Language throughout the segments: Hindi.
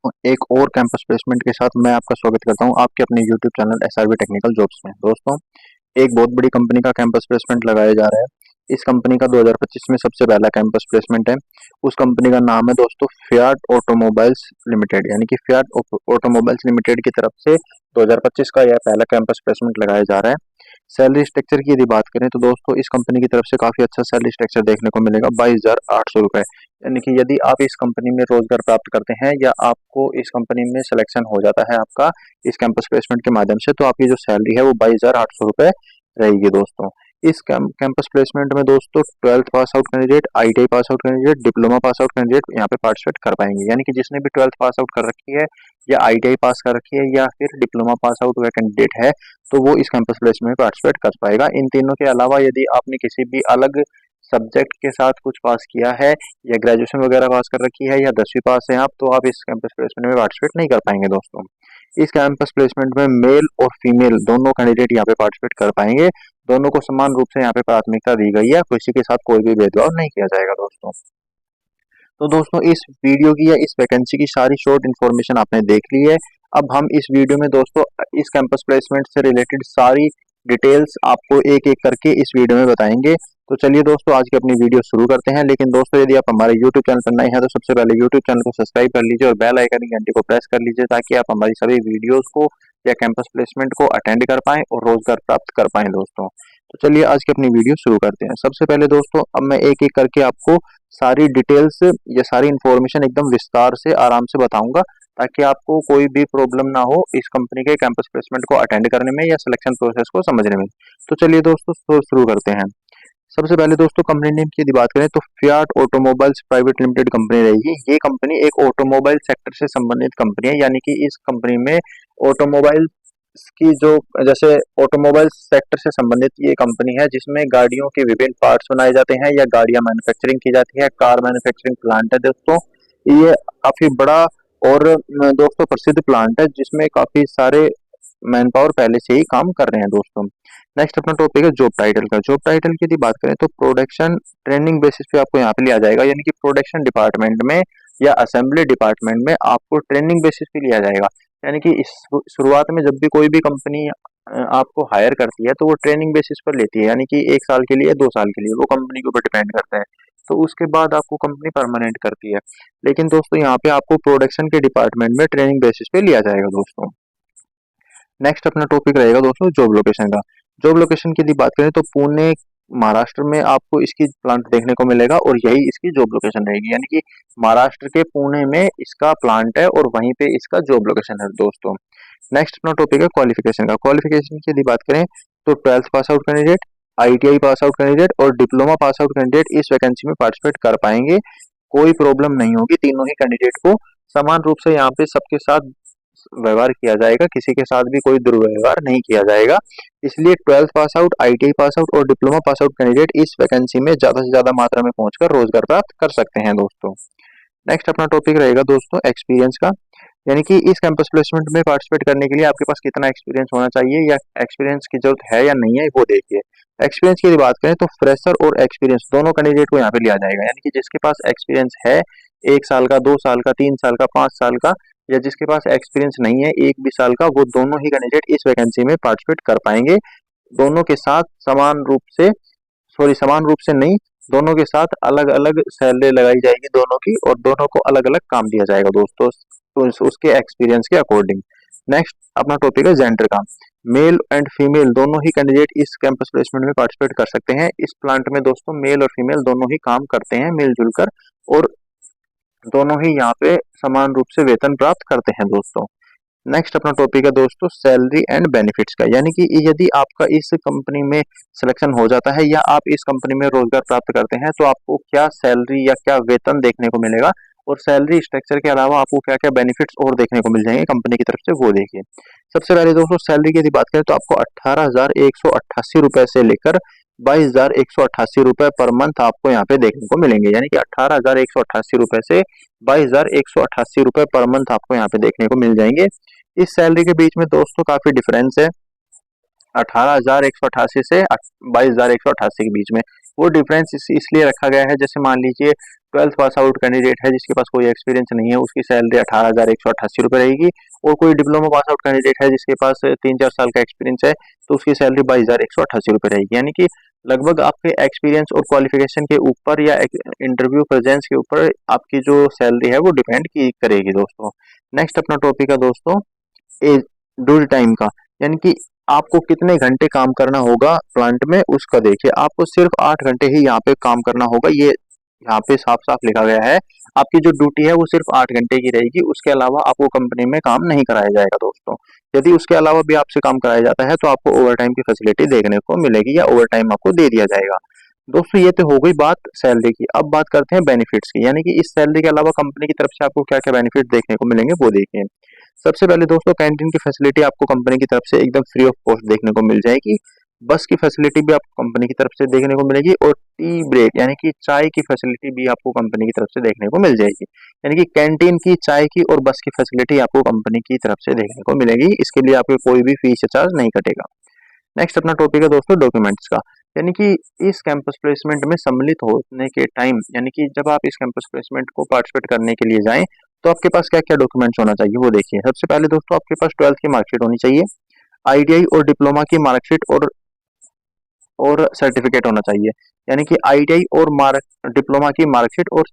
एक और कैंपस प्लेसमेंट के साथ मैं आपका स्वागत करता हूं आपके अपने YouTube channel SRB technical jobs में। दोस्तों, एक बहुत बड़ी कंपनी का कैंपस प्लेसमेंट लगाया जा रहा है। इस कंपनी का 2025 में सबसे पहला कैंपस प्लेसमेंट है। उस कंपनी का नाम है दोस्तों फियाट ऑटोमोबाइल्स लिमिटेड, यानी कि फियाट ऑटोमोबाइल्स लिमिटेड की तरफ से 2025 का यह पहला कैंपस प्लेसमेंट लगाया जा रहा है। सैलरी स्ट्रक्चर की यदि बात करें तो दोस्तों इस कंपनी की तरफ से काफी अच्छा सैलरी स्ट्रक्चर देखने को मिलेगा, 22,800 रुपए। यानी कि यदि आप इस कंपनी में रोजगार प्राप्त करते हैं या आपको इस कंपनी में सिलेक्शन हो जाता है आपका इस कैंपस प्लेसमेंट के माध्यम से, तो आपकी जो सैलरी है वो 22,800 रुपए रहेगी दोस्तों। इस कैंपस प्लेसमेंट में दोस्तों 12th pass out candidate, ITI pass out candidate, diploma pass out candidate यहाँ पे पार्टिसिपेट कर पाएंगे। यानी कि जिसने भी 12th पास आउट कर रखी है या आईटीआई पास कर रखी है या फिर डिप्लोमा पास आउट हुआ कैंडिडेट है, तो वो इस कैंपस प्लेसमेंट में पार्टिसिपेट कर पाएगा। इन तीनों के अलावा यदि आपने किसी भी अलग सब्जेक्ट के साथ कुछ पास किया है या ग्रेजुएशन वगैरह पास कर रखी है या 10वीं पास है आप, तो आप इस कैंपस प्लेसमेंट में पार्टिसिपेट नहीं कर पाएंगे दोस्तों। इस कैंपस प्लेसमेंट में मेल और फीमेल दोनों कैंडिडेट यहाँ पे पार्टिसिपेट कर पाएंगे। दोनों को समान रूप से यहाँ पे प्राथमिकता दी गई है, किसी के साथ कोई भी भेदभाव नहीं किया जाएगा दोस्तों। तो दोस्तों इस वीडियो की या इस वैकेंसी की सारी शॉर्ट इन्फॉर्मेशन आपने देख ली है। अब हम इस वीडियो में दोस्तों इस कैंपस प्लेसमेंट से रिलेटेड सारी डिटेल्स आपको एक एक करके इस वीडियो में बताएंगे। तो चलिए दोस्तों आज की अपनी वीडियो शुरू करते हैं। लेकिन दोस्तों यदि आप हमारे YouTube चैनल पर नए हैं तो सबसे पहले YouTube चैनल को सब्सक्राइब कर लीजिए और बेल आइकन की घंटी को प्रेस कर लीजिए, ताकि आप हमारी सभी वीडियोस को या कैंपस प्लेसमेंट को अटेंड कर पाएं और रोजगार प्राप्त कर पाएं दोस्तों। तो चलिए आज की अपनी वीडियो शुरू करते हैं। सबसे पहले दोस्तों अब मैं एक एक करके आपको सारी डिटेल्स या सारी इन्फॉर्मेशन एकदम विस्तार से आराम से बताऊंगा, ताकि आपको कोई भी प्रॉब्लम ना हो इस कंपनी के कैंपस प्लेसमेंट को अटेंड करने में या सिलेक्शन प्रोसेस को समझने में। तो चलिए दोस्तों शुरू करते हैं। सबसे पहले दोस्तों कंपनी नेम की यदि बात करें तो Fiat automobiles private limited company रहेगी। ये कंपनी एक ऑटोमोबाइल सेक्टर से संबंधित कंपनी है, यानी कि इस कंपनी में ऑटोमोबाइल की जो जैसे ऑटोमोबाइल सेक्टर से संबंधित ये कंपनी है, जिसमें गाड़ियों के विभिन्न पार्ट्स बनाए जाते हैं या गाड़ियां मैन्युफैक्चरिंग की जाती है। कार मैन्युफैक्चरिंग प्लांट है दोस्तों ये, काफी बड़ा और दोस्तों प्रसिद्ध प्लांट है, जिसमें काफी सारे मैन पावर पहले से ही काम कर रहे हैं दोस्तों। नेक्स्ट अपना टॉपिक है जॉब टाइटल का। जॉब टाइटल की यदि बात करें तो प्रोडक्शन ट्रेनिंग बेसिस पे आपको यहाँ पे लिया जाएगा, यानी कि प्रोडक्शन डिपार्टमेंट में या असेंबली डिपार्टमेंट में आपको ट्रेनिंग बेसिस पे लिया जाएगा। यानी कि इस शुरुआत में जब भी कोई भी कंपनी आपको हायर करती है तो वो ट्रेनिंग बेसिस पर लेती है, यानी कि 1 साल के लिए 2 साल के लिए, वो कंपनी के ऊपर डिपेंड करता है। तो उसके बाद आपको कंपनी परमानेंट करती है। लेकिन दोस्तों यहाँ पे आपको प्रोडक्शन के डिपार्टमेंट में ट्रेनिंग बेसिस पे लिया जाएगा दोस्तों। नेक्स्ट अपना टॉपिक रहेगा दोस्तों जॉब लोकेशन का। जॉब लोकेशन की यदि बात करें तो पुणे महाराष्ट्र में आपको इसकी प्लांट देखने को मिलेगा और यही इसकी जॉब लोकेशन रहेगी, यानी कि महाराष्ट्र के पुणे में इसका प्लांट है और वहीं पे इसका जॉब लोकेशन है दोस्तों। नेक्स्ट अपना टॉपिक है क्वालिफिकेशन का। क्वालिफिकेशन की यदि बात करें तो 12th pass out candidate, ITI pass out candidate और डिप्लोमा पास आउट कैंडिडेट इस वैकेंसी में पार्टिसिपेट कर पाएंगे। कोई प्रॉब्लम नहीं होगी, तीनों ही कैंडिडेट को समान रूप से यहाँ पे सबके साथ व्यवहार किया जाएगा, किसी के साथ भी कोई दुर्व्यवहार नहीं किया जाएगा। इसलिए 12th pass out, ITI pass out और डिप्लोमा पास आउट कैंडिडेट इस वैकेंसी में ज्यादा से ज्यादा मात्रा में पहुंचकर रोजगार प्राप्त कर सकते हैं दोस्तों। नेक्स्ट अपना टॉपिक रहेगा दोस्तों एक्सपीरियंस का, यानी कि इस कैंपस प्लेसमेंट में पार्टिसिपेट करने के लिए आपके पास कितना एक्सपीरियंस होना चाहिए या एक्सपीरियंस की जरूरत है या नहीं है, वो देखिए। एक्सपीरियंस की बात करें तो फ्रेशर और एक्सपीरियंस दोनों कैंडिडेट को यहाँ पे लिया जाएगा, यानी कि जिसके पास एक्सपीरियंस है 1 साल का, 2 साल का, 3 साल का, 5 साल का, या जिसके पास एक्सपीरियंस नहीं है 1 भी साल का, वो दोनों ही कैंडिडेट इस वैकेंसी में पार्टिसिपेट कर पाएंगे। दोनों के साथ समान रूप से नहीं, दोनों के साथ अलग अलग सैलरी लगाई जाएगी दोनों की, और दोनों को अलग अलग काम दिया जाएगा दोस्तों तो उसके एक्सपीरियंस के अकॉर्डिंग। नेक्स्ट अपना टॉपिक है जेंडर का। मेल एंड फीमेल दोनों ही कैंडिडेट इस कैंपस प्लेसमेंट में पार्टिसिपेट कर सकते हैं। इस प्लांट में दोस्तों मेल और फीमेल दोनों ही काम करते हैं मिलजुल कर, और दोनों ही यहाँ पे समान रूप से वेतन प्राप्त करते हैं दोस्तों। नेक्स्ट अपना टॉपिक है दोस्तों सैलरी एंड बेनिफिट्स का, यानी कि यदि आपका इस कंपनी में सिलेक्शन हो जाता है या आप इस कंपनी में रोजगार प्राप्त करते हैं तो आपको क्या सैलरी या क्या वेतन देखने को मिलेगा, और सैलरी स्ट्रक्चर के अलावा आपको क्या क्या बेनिफिट्स और देखने को मिल जाएंगे कंपनी की तरफ से, वो देखिए। सबसे पहले दोस्तों सैलरी की यदि बात करें तो आपको 18,188 रुपए से लेकर 22,188 रुपए पर मंथ आपको यहाँ पे देखने को मिलेंगे, यानी कि 18,188 रुपए से 22,188 रुपए पर मंथ आपको यहाँ पे देखने को मिल जाएंगे। इस सैलरी के बीच में दोस्तों काफी डिफरेंस है 18,188 से 22,188 के बीच में। वो डिफरेंस इसलिए रखा गया है, जैसे मान लीजिए 12th पास आउट कैंडिडेट है जिसके पास कोई एक्सपीरियंस नहीं है, उसकी सैलरी 18,188 रुपये रहेगी। और कोई डिप्लोमा पास आउट कैंडिडेट है जिसके पास 3-4 साल का एक्सपीरियंस है, तो उसकी सैलरी 22,188 रुपये रहेगी। यानी कि लगभग आपके एक्सपीरियंस और क्वालिफिकेशन के ऊपर या इंटरव्यू प्रेजेंस के ऊपर आपकी जो सैलरी है वो डिपेंड की करेगी दोस्तों। नेक्स्ट अपना टॉपिक है दोस्तों एज ड्यूटी टाइम का, यानी कि आपको कितने घंटे काम करना होगा प्लांट में उसका देखिए। आपको सिर्फ 8 घंटे ही यहाँ पे काम करना होगा, ये यहाँ पे साफ साफ लिखा गया है। आपकी जो ड्यूटी है वो सिर्फ 8 घंटे की रहेगी, उसके अलावा आपको कंपनी में काम नहीं कराया जाएगा दोस्तों। यदि उसके अलावा भी आपसे काम कराया जाता है तो आपको ओवर टाइम की फैसिलिटी देखने को मिलेगी या ओवर टाइम आपको दे दिया जाएगा। दोस्तों ये तो हो गई बात सैलरी की। अब बात करते हैं बेनिफिट्स की, यानी कि इस सैलरी के अलावा कंपनी की तरफ से आपको क्या क्या बेनिफिट देखने को मिलेंगे वो देखिए। सबसे पहले दोस्तों कैंटीन की फैसिलिटी आपको कंपनी की तरफ से एकदम फ्री ऑफ कॉस्ट देखने को मिल जाएगी। बस की फैसिलिटी भी आपको कंपनी की तरफ से देखने को मिलेगी, और टी ब्रेक यानी कि चाय की फैसिलिटी भी आपको कंपनी की तरफ से देखने को मिल जाएगी। यानी कि कैंटीन की, चाय की और बस की फैसिलिटी आपको कंपनी की तरफ से देखने को मिलेगी। इसके लिए आपके कोई भी फीस या चार्ज नहीं कटेगा। नेक्स्ट अपना टॉपिक है दोस्तों डॉक्यूमेंट्स का, यानी कि इस कैंपस प्लेसमेंट में सम्मिलित होने के टाइम, यानी कि जब आप इस कैंपस प्लेसमेंट को पार्टिसिपेट करने के लिए जाएं तो आपके पास क्या क्या डॉक्यूमेंट्स होना चाहिए वो देखिए। सबसे पहले दोस्तों आपके पास 12th की मार्कशीट होनी चाहिए, आईटीआई और डिप्लोमा की मार्कशीट और सर्टिफिकेट होना चाहिए। यानी कि आईटीआई और डिप्लोमा की मार्कशीट और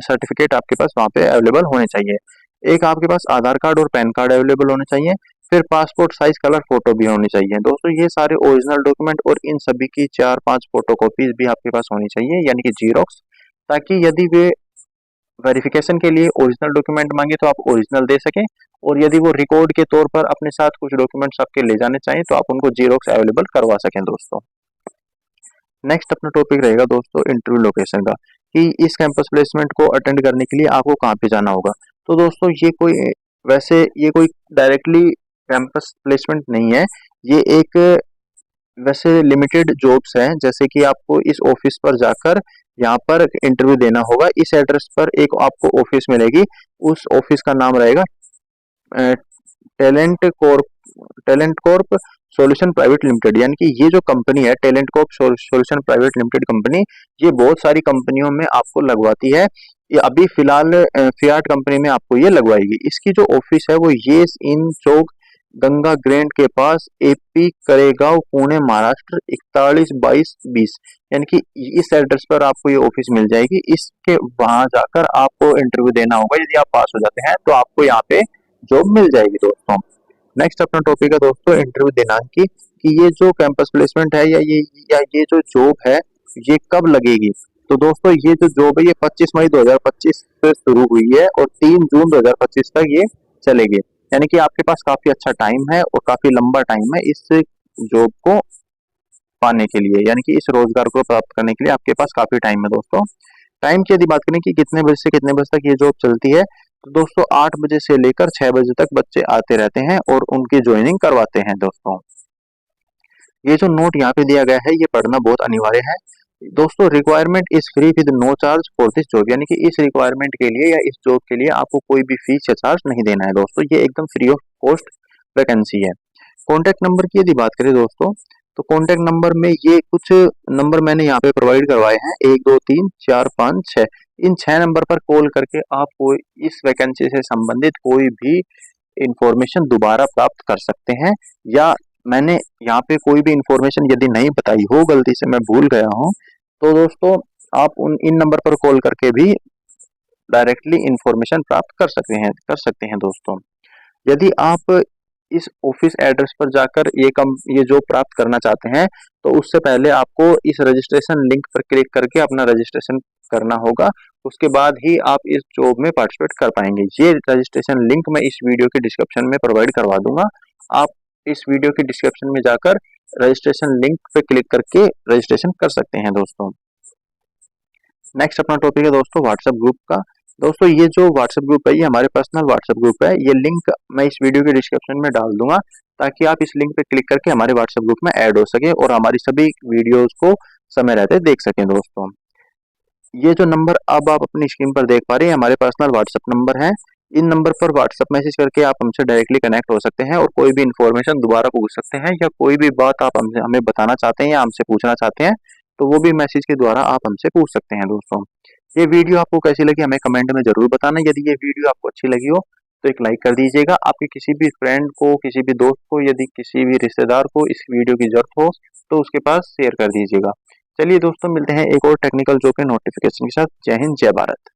सर्टिफिकेट आपके पास वहाँ पे अवेलेबल होने चाहिए। एक आपके पास आधार कार्ड और पैन कार्ड अवेलेबल होने चाहिए, फिर पासपोर्ट साइज कलर फोटो भी होनी चाहिए। दोस्तों ये सारे ओरिजिनल डॉक्यूमेंट और इन सभी की 4-5 फोटो कॉपीज भी आपके पास होनी चाहिए, यानी कि जीरोक्स, ताकि यदि वे वेरिफिकेशन के लिए ओरिजिनल डॉक्यूमेंट मांगे तो आप ओरिजिनल दे सकें, और यदि वो रिकॉर्ड के तौर पर अपने साथ कुछ डॉक्यूमेंट्स आपके ले जाने चाहिए तो आप उनको जीरोक्स अवेलेबल करवा सकें दोस्तों। नेक्स्ट अपना टॉपिक रहेगा दोस्तों इंटरव्यू लोकेशन का, कि इस कैंपस प्लेसमेंट को अटेंड करने के लिए आपको कहाँ पे जाना होगा। तो दोस्तों ये कोई डायरेक्टली कैंपस प्लेसमेंट नहीं है, ये एक वैसे लिमिटेड जॉब्स हैं। जैसे कि आपको इस ऑफिस पर जाकर यहाँ पर इंटरव्यू देना होगा। इस एड्रेस पर एक आपको ऑफिस मिलेगी, उस ऑफिस का नाम रहेगा talent Corp solution private limited. यानी कि ये जो कंपनी है talent Corp solution private limited company, ये बहुत सारी कंपनियों में आपको लगवाती है। ये अभी फिलहाल फियाट कंपनी में आपको ये लगवाएगी। इसकी जो ऑफिस है वो yes in Chowk Ganga grand के पास, एपी करेगांव, पुणे, महाराष्ट्र 412220। यानी कि इस एड्रेस पर आपको ये ऑफिस मिल जाएगी। इसके वहां जाकर आपको इंटरव्यू देना होगा। यदि आप पास हो जाते हैं तो आपको यहाँ पे जॉब मिल जाएगी दोस्तों। नेक्स्ट अपना टॉपिक है दोस्तों इंटरव्यू दिनांक की, कि ये जो कैंपस प्लेसमेंट है या ये जो जॉब है ये कब लगेगी। तो दोस्तों ये जो जॉब है ये 25 मई 2025 से शुरू हुई है और 3 जून 2025 तक ये चलेगी। यानी कि आपके पास काफी अच्छा टाइम है और काफी लंबा टाइम है इस जॉब को पाने के लिए, यानी कि इस रोजगार को प्राप्त करने के लिए आपके पास काफी टाइम है दोस्तों। टाइम की यदि बात करें कि कितने बजे से कितने बजे तक ये जॉब चलती है, तो दोस्तों 8 बजे से लेकर 6 बजे तक बच्चे आते रहते हैं और उनकी ज्वाइनिंग करवाते हैं दोस्तों। ये जो नोट यहाँ पे दिया गया है ये पढ़ना बहुत अनिवार्य है दोस्तों। Requirement is free with no charge for this job, यानी कि इस रिक्वायरमेंट के लिए या इस जॉब के लिए आपको कोई भी फीस या चार्ज नहीं देना है दोस्तों। ये एकदम फ्री ऑफ कॉस्ट वैकेंसी है। कॉन्टेक्ट नंबर की यदि बात करें दोस्तों, तो कॉन्टेक्ट नंबर में ये कुछ नंबर मैंने यहाँ पे प्रोवाइड करवाए हैं, 1 2 3 4 5 6। इन 6 नंबर पर कॉल करके आप कोई इस वैकेंसी से संबंधित कोई भी इंफॉर्मेशन दोबारा प्राप्त कर सकते हैं, या मैंने यहाँ पे कोई भी इंफॉर्मेशन यदि नहीं बताई हो, गलती से मैं भूल गया हूँ, तो दोस्तों आप इन नंबर पर कॉल करके भी डायरेक्टली इंफॉर्मेशन प्राप्त कर सकते हैं दोस्तों। यदि आप इस ऑफिस एड्रेस पर जाकर ये जॉब प्राप्त करना चाहते हैं तो उससे पहले आपको इस रजिस्ट्रेशन लिंक पर क्लिक करके अपना रजिस्ट्रेशन करना होगा। उसके बाद ही आप इस जॉब में पार्टिसिपेट कर पाएंगे। ये रजिस्ट्रेशन लिंक मैं इस वीडियो के डिस्क्रिप्शन में प्रोवाइड करवा दूंगा। आप इस वीडियो के डिस्क्रिप्शन में जाकर रजिस्ट्रेशन लिंक पे क्लिक करके रजिस्ट्रेशन कर सकते हैं दोस्तों। नेक्स्ट अपना टॉपिक है दोस्तों व्हाट्सएप ग्रुप का। दोस्तों ये जो व्हाट्सएप ग्रुप है ये हमारे पर्सनल व्हाट्सएप ग्रुप है। ये लिंक मैं इस वीडियो के डिस्क्रिप्शन में डाल दूंगा ताकि आप इस लिंक पे क्लिक करके हमारे व्हाट्सएप ग्रुप में ऐड हो सके और हमारी सभी वीडियोस को समय रहते देख सकें दोस्तों। ये जो नंबर अब आप अपनी स्क्रीन पर देख पा रहे हैं हमारे पर्सनल व्हाट्सएप नंबर है। इन नंबर पर व्हाट्सएप मैसेज करके आप हमसे डायरेक्टली कनेक्ट हो सकते हैं और कोई भी इन्फॉर्मेशन दोबारा पूछ सकते हैं, या कोई भी बात आप हमें बताना चाहते हैं या हमसे पूछना चाहते हैं तो वो भी मैसेज के द्वारा आप हमसे पूछ सकते हैं दोस्तों। ये वीडियो आपको कैसी लगी हमें कमेंट में जरूर बताना। यदि ये वीडियो आपको अच्छी लगी हो तो एक लाइक कर दीजिएगा। आपके किसी भी फ्रेंड को, किसी भी दोस्त को, यदि किसी भी रिश्तेदार को इस वीडियो की जरूरत हो तो उसके पास शेयर कर दीजिएगा। चलिए दोस्तों, मिलते हैं एक और टेक्निकल जॉब के नोटिफिकेशन के साथ। जय हिंद, जय भारत।